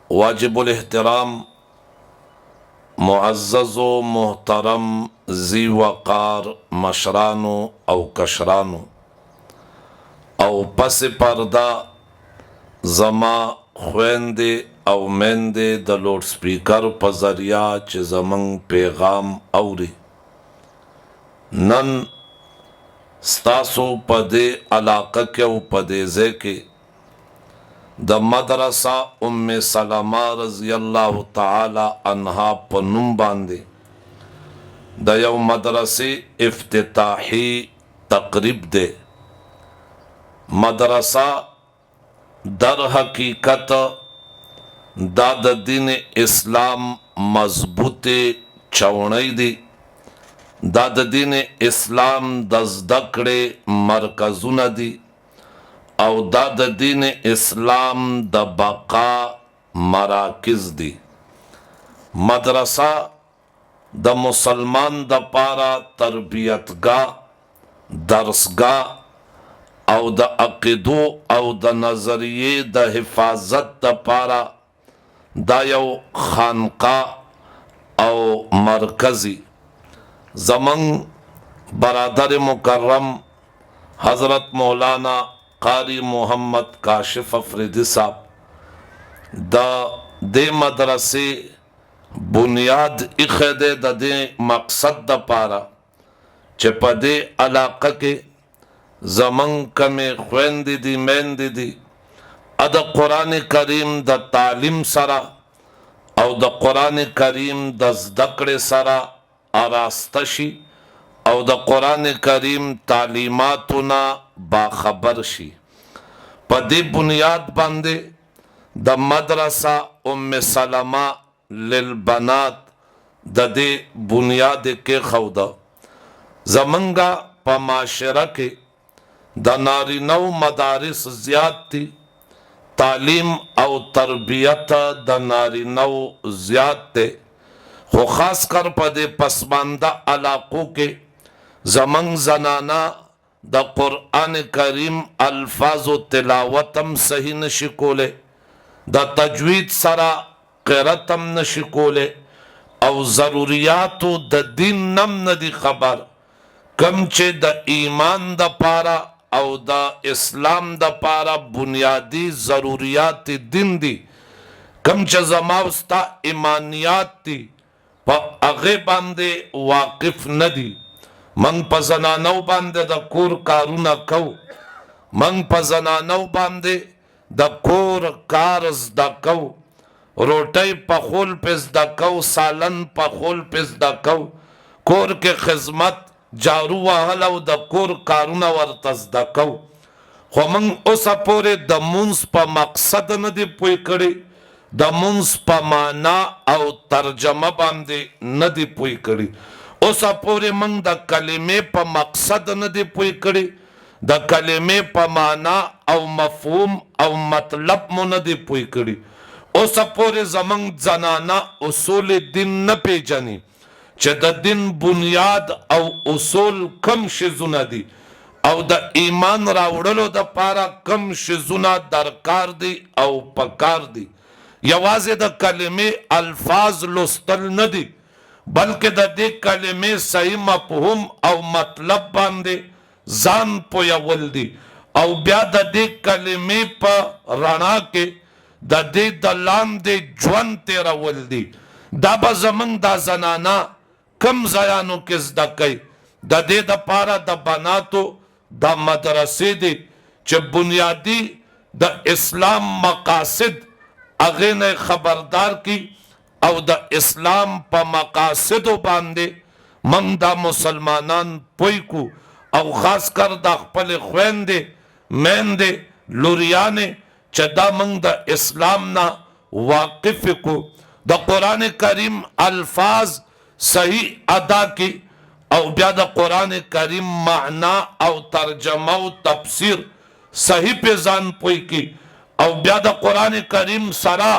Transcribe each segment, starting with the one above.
واجب الاحترام معزز و محترم ذی وقار مشرانو او کشرانو او پس پردا زما خويندې او میندې د لوډ سپیکر په ذریعہ چې زمنګ پیغام اوري نن ستاسو په دې علاقه کې او په دې ځای کې د مدرسه ام سلمہ رضی الله تعالی عنها په نوم باندې د یو مدرسې افتتاحي تقریب دی. مدرسه در حقیقت دا د دین اسلام مضبوط چونی دی، دا د دین اسلام د زده کړې مرکزونه دي او دا د دین اسلام د بقا مراکز دي. مدرسه د مسلمان د پارا تربیتگاه درسگاه او د عقیدو او د نظریه د حفاظت د پارا دا یو خانقاه او مرکزی. زمن برادر مکرم حضرت مولانا قاری محمد کاشف افریدی صاحب دا دے مدرسے بنیاد اخده دا دے مقصد دا پارا چه پا دے علاقہ کے زمن کمی خویندی دی میندی دی ادا قرآن کریم دا تعلیم سرا او دا قرآن کریم دا زدکڑ سرا آراستشی او د قرآن کریم تعلیماتنا باخبر شي. په دې بنیاد باندې د مدرسه ام سلمہ للبنات د دې بنیاد کې خوده. زمنګا په معاشره کې د نارینو مدارس زیات دي، تعلیم او تربیت د نارینو زیات دی، خو خاص کر په دې پسمانده علاقو کې زمن زنانا د قرآن کریم الفاظ و تلاوتم صحیح نشی کوله، د تجوید سرا قراتم نشی کوله او ضروریاتو د دین نم ندی خبر، کم چې د ایمان د پارا او د اسلام د پارا بنیادی ضروریات دین دی، کم چې زماوستا ایمانیات دی پا اغی بانده واقف ندی. من پا زنانو بانده دا کور کارونا کو، من پا زنانو بانده دا کور کارز دا کو، روٹی پا خول پس دا کو، سالن پا خول پس دا کو، کور کے خدمت جارو وحلو دا کور کارونا ورتز دا کو. خو من اسا پورے دا منس پا مقصد ندی پوی کری، دا منس پا مانا او ترجمه بانده ندی پوی کری. اوسا پوری منگ دا کلمه پا مقصد ندی پوی کری، دا کلمه پا مانا او مفهوم او مطلب مو ندی پوی کری. اوسا پوری زمنگ زنانا اصول دین نپی جانی چه دا دین بنیاد او اصول کم شزونا دی او دا ایمان راوڑلو دا پارا کم شزونا درکار دی او پکار دی. یوازی دا کلمه الفاظ لستل ندی بلکہ دا دے کلمے صحیح مفہوم او مطلب باندے زان پویاول دی او بیا دا دے کلمے پا رانا کے دا دے دلان دے جوان تیرا ول دی. دا با زمن دا زنانا کم زیانو کس دا کئی دا دے دا پارا دا بناتو دا مدرسے دی چه بنیادی دا اسلام مقاصد اغین خبردار کی او دا اسلام پا مقاصدو باندے من دا مسلمانان پوئی کو او خاص کر دا خپل خویندے میندے لوریانے چا دا من دا اسلام نا واقف کو دا قرآن کریم الفاظ صحیح ادا کی او بیا دا قرآن کریم معنی او ترجمہ و تفسیر صحیح پیزان پوئی کی او بیا دا قرآن کریم سرا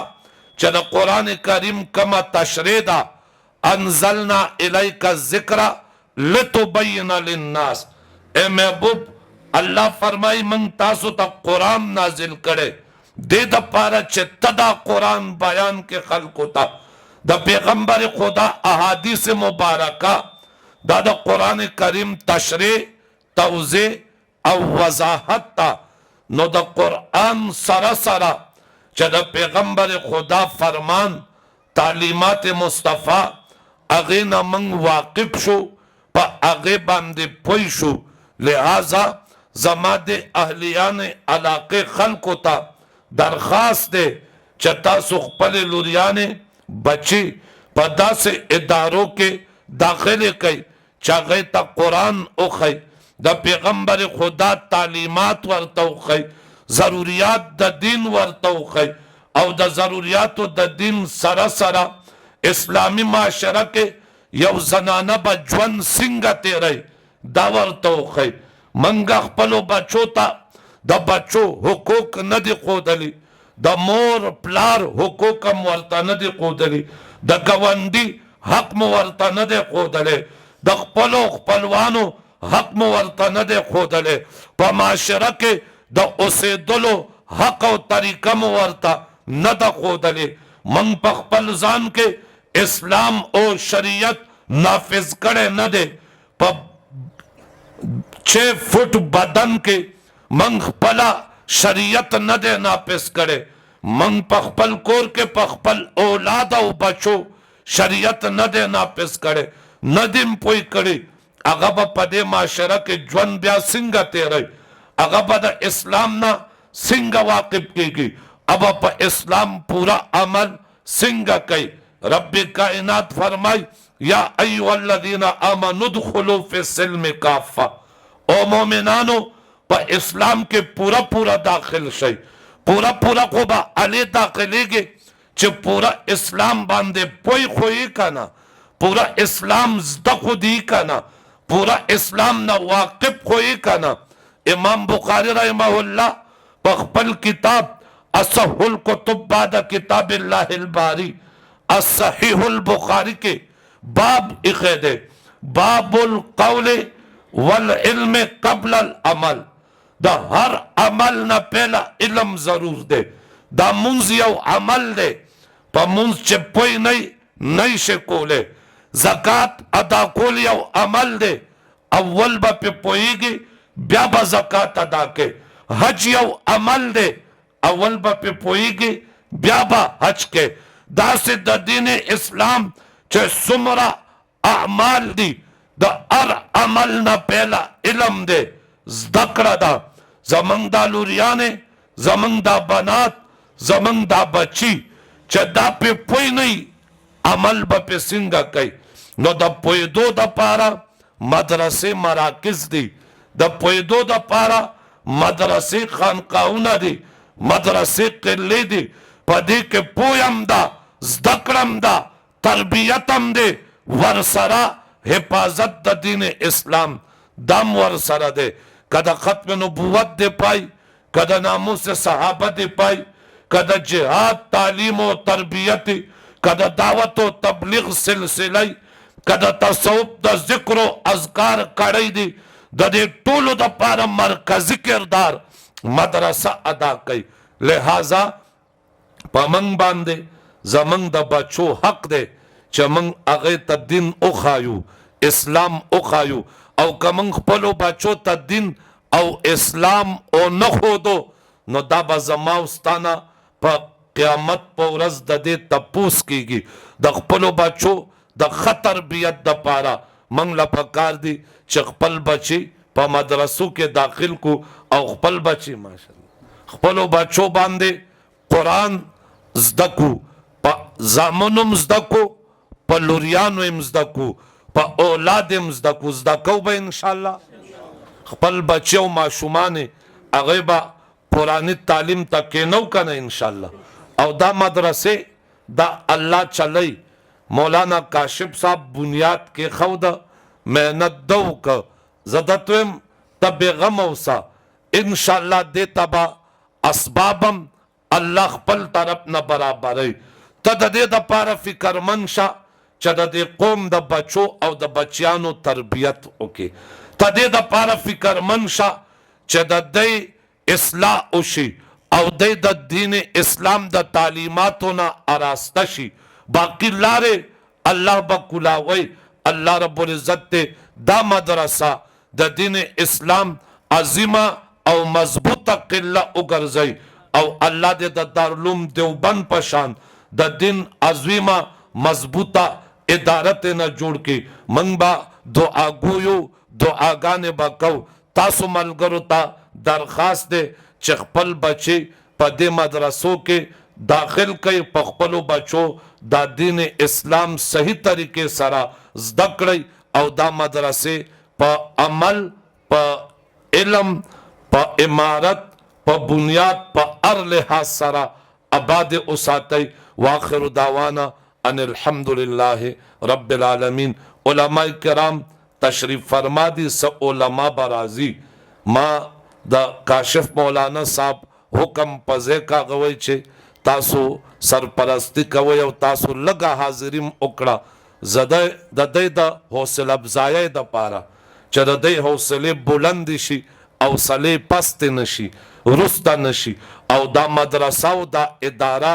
چه دا قرآن کریم کما تشریدہ انزلنا الیک الذکر لتبین للناس. اے محبوب اللہ فرمائی من تاسو تا قرآن نازل کرے دې دپاره چې ته دا قرآن بیان کې خلکو ته د پیغمبر خدا احادیث مبارکه دا د قرآن کریم تشریح توضیح او وضاحت ته نو د قرآن سره سره چې د پیغمبر خدا فرمان تعلیمات مصطفی هغې نه موږ واقف شو په هغې باندې پوه شو لہذا زما د اهلیان علاقې خلکو ته درخواست دی چې تاسو خپلې لوریانې بچی په داسې ادارو کې داخلې کوي چې هغې ته قرآن وښی د پیغمبر خدا تعلیمات ورته وښی ضروریات د دین ورته وښی او د ضروریاتو د دین سره سره اسلامی معاشره کې یو زنانه به ژوند څنګه تیری دا ورته وښی منګه خپلو بچو ته د بچو حقوق نه دي ښودلي د مور پلار حقوق هم ورته نه دي ښودلي د ګاونډي حق مو ورته نه دی ښودلی د خپلو خپلوانو حق مو ورته نه دی ښودلی په معاشره کې د اوسېدلو حق او طریقه مو ورته نه ده ښودلې موږ په خپل ځان کې اسلام او شریعت نافذ کړی نه دی په 6 فٹ بدن کې موږ خپله شریعت نه دی نافذ کړی موږ په خپل کور کې په خپل اولاد او بچو شریعت نه دی نافذ کړی نه دی پوی کړی هغه به په دې معاشره کې ژوند بیا څنګه تیری هغه به د اسلام نه څنګه واقف کیږي اب په اسلام پورا عمل څنګه کوي رب کائنات فرمای یا ایها الذین آمنوا ادخلوا فی السلم کافه او مومنانو په اسلام کې پورا پورا داخل شي پورا پورا خو به علی داخلیږي چې پورا اسلام باندې پوی خوی کنه پورا اسلام زده خو دی کنه پورا اسلام نه واقف خوی کنه امام بخاری رحمه الله په خپل کتاب اصح الکتب بعد کتاب الله الباری الصحیح البخاری کې باب اخیده باب القول والعلم قبل العمل دا ہر عمل نہ پہلا علم ضرور دے دا منز یو عمل دے پا منز چے پوئی نہیں شکولے زکاة ادا کول یو عمل دے اول با پہ پوئی گی بیا با زکاة ادا کے حج یو عمل دے اول با پہ پوئی گی بیا با حج کے دا سے دا دین اسلام چے سمرا اعمال دی دا ار عمل نہ پہلا علم دے زدکڑا دا زمنگ دا لوریانے زمنگ دا بنات زمنگ دا بچی چه دا پی پوی نئی عمل با پی سنگا کئی نو دا پوی دو دا پارا مدرسے مراکز دی دا پوی دو دا پارا مدرسے خانقاؤنا دی مدرسے قلے دی پا دی که پویم دا زدکڑم دا تربیتم دی ورسرا حفاظت دا دین اسلام دم ورسرا دے کدا ختم نبوت دے پائی کدا ناموس صحابہ دے پائی کدا جہاد تعلیم و تربیت کدا دعوت و تبلیغ سلسلی کدا تصوب دا ذکر و اذکار کڑی دی دا دے طولو دا پارا مرکزی کردار مدرسہ ادا کئی لہذا پا منگ باندے زمنگ دا بچو حق دے چا منگ اغیت دین اخایو اسلام اخایو او کمنگ خپلو بچو تا دین او اسلام او نخودو نو دا با زماوستانا پا قیامت پا ورز دا دے تپوس کی گی دا خپلو بچو دا خطر بیت دا پارا منگ لپکار دی چه خپل بچی پا مدرسو کے داخل کو او خپل بچی ماشاءاللہ خپلو بچو باندے قرآن زدکو پا زامنم زدکو پا لوریانو زدکو پا اولادم زدکو زدکو با انشاءاللہ خپل بچیو معشومانے اغیبا قرآنی تعلیم تکینو کنا انشاءاللہ او دا مدرسے دا اللہ چلی مولانا کاشف صاحب بنیاد کے خود محنت دو کا زدتویم تب غم اوسا انشاءاللہ دیتا با اسبابم اللہ خپل طرف نہ برابر ہے تا دے دا پارا فکر منشا چا دے قوم دا بچو او دا بچیانو تربیت اوکے تا دے دا پارا فکر منشا چا دے اصلاح اوشی او د دین اسلام د تعلیماتو نه آراسته شي باقی لارې الله به کلاوي الله رب العزت ته دا مدرسه د دین اسلام عظیمه او مضبوطه قله وګرځي او الله دې د دارالعلوم دیوبند په شان د دین عظیمه مضبوطه ادارت نه جوړ کې منګ با دعا ګویو دعاګانې به کو تاسو ملګرو ته درخواست دی چې خپل بچي په دې مدرسو کې داخل کوي په خپلو بچو دا دین اسلام صحیح طریقې سره زده کړئ او دا مدرسې په عمل په علم په امارت په بنیاد په هر لحاظ سره آباد وساتئ واخر دعوانا ان الحمد لله رب العالمین علماء کرام تشریف فرما دی س علماء برازی ما د کاشف مولانا صاحب حکم پزې کا غوي چې تاسو سرپرستی کوي او تاسو لګه حاضریم وکړه زده د دې د حوصله افزایی د پاره چې د دې حوصله بلند شي او صلی پست نشي رستا نشي او دا مدرسه او دا اداره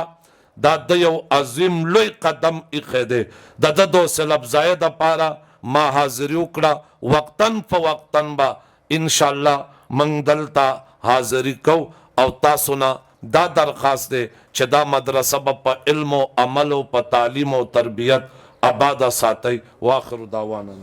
دا د یو عظیم لوی قدم اخیده د د حوصله افزایی د پاره ما حاضری وکړه وقتن فوقتن با ان شاء الله من دلتا حاضری کو او تاسو نه دا درخواست دی چې دا مدرسه په علم او عمل او په تعلیم او تربیت آباد ساتي واخر دعوانا